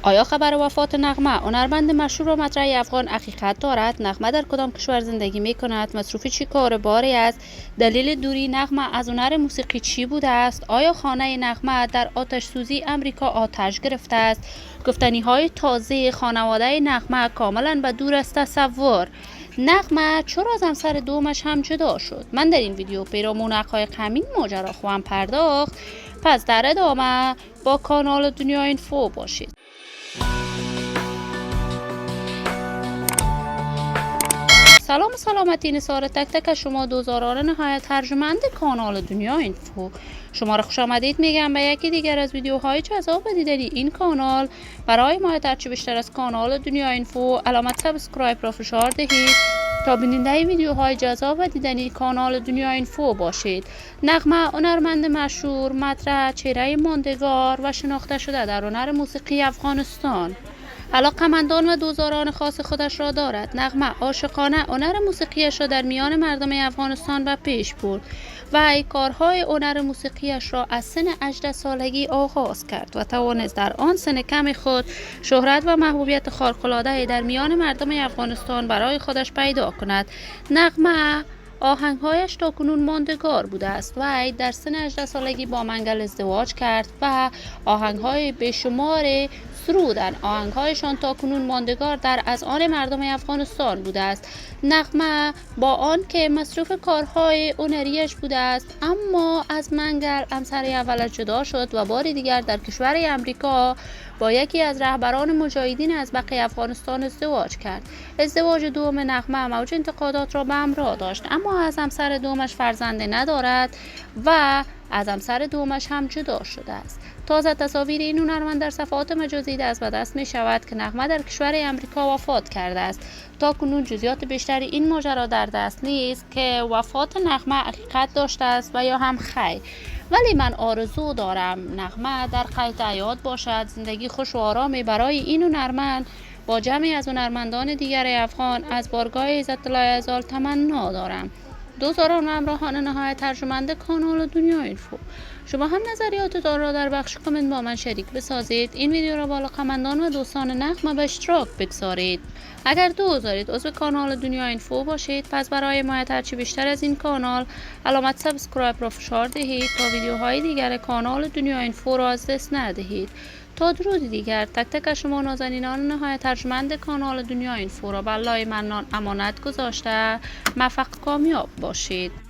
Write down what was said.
آیا خبر وفات نغمه هنرمند مشهور و مطرح افغان حقیقت دارد؟ نغمه در کدام کشور زندگی می کند؟ مصروف چی کار باری است؟ دلیل دوری نغمه از هنر موسیقی چی بوده است؟ آیا خانه نغمه در آتش سوزی امریکا آتش گرفته است؟ گفتنی های تازه خانواده نغمه کاملا به دور از تصور. نغمه چرا از همسر دومش هم جدا شد؟ من در این ویدیو پیرامون حقایق همین ماجرا خواهم پرداخت. پس در ادامه با کانال دنیا اینفو باشید. سلام و سلامتی نثار تک تک از شما دوزاران نهایت ترجمند کانال دنیا اینفو. شما را خوش آمدید میگم به یکی دیگر از ویدیوهای جذاب دیدنی این کانال. برای حمایت هرچی بیشتر از کانال دنیا اینفو علامت سابسکرایب را فشار دهید تا بیننده ویدیوهای جذاب دیدنی کانال دنیا اینفو باشید. نغمه هنرمند مشهور، مطرح، چهره ماندگار و شناخته شده در هنر موسیقی افغانستان. علاقه‌مندان و دوستداران خاص خودش را دارد. نغمه عاشقانه هنر موسیقیش را در میان مردم افغانستان به پیش برد و کارهای هنر موسیقیش را از سن 18 سالگی آغاز کرد و توانست در آن سن کم خود شهرت و محبوبیت خارق‌العاده در میان مردم افغانستان برای خودش پیدا کند. نغمه آهنگهایش تاکنون ماندگار بوده است و در سن 18 سالگی با منگل ازدواج کرد و آهنگهای بیشمار سرودن. آهنگهایشان تاکنون ماندگار در اذهان مردم افغانستان بوده است. نغمه با آنکه مصروف کارهای هنریش بوده است اما از منگل همسر اولش جدا شد و بار دیگر در کشور امریکا با یکی از رهبران مجاهدین ازبق افغانستان ازدواج کرد. ازدواج دوم نغمه موج انتقادات را به همراه داشت اما از همسر دومش فرزند ندارد و از همسر دومش هم جدا شده است. تازه تصاویر این هنرمند در صفحات مجازی دست به دست می شود که نغمه در کشور امریکا وفات کرده است. تا کنون جزئیات بیشتری این ماجرا در دست نیست که وفات نغمه حقیقت داشته است و یا هم خیر، ولی من آرزو دارم نغمه در قید حیات باشد. زندگی خوش و آرامی برای این هنرمند با جمعی از هنرمندان دیگر افغان از بارگاه عزت الله ازال تمنا دارم. دوستداران و همراهان نهایت ترجمند کانال دنیا اینفو، شما هم نظریاتتان را در بخش کامنت با من شریک بسازید. این ویدیو را با علاقه‌مندان و دوستان نغمه به اشتراک بگذارید. اگر دوست دارید عضو کانال دنیا اینفو باشید پس برای حمایت هرچی بیشتر از این کانال علامت سابسکرایب را فشار دهید تا ویدیوهای دیگر کانال دنیا اینفو را از دست ندهید. تا درودی دیگر تک تک از شما نازنینان نهایت ترجمند کانال دنیا اینفو را به الله منان امانت گذاشته موفق کامیاب باشید.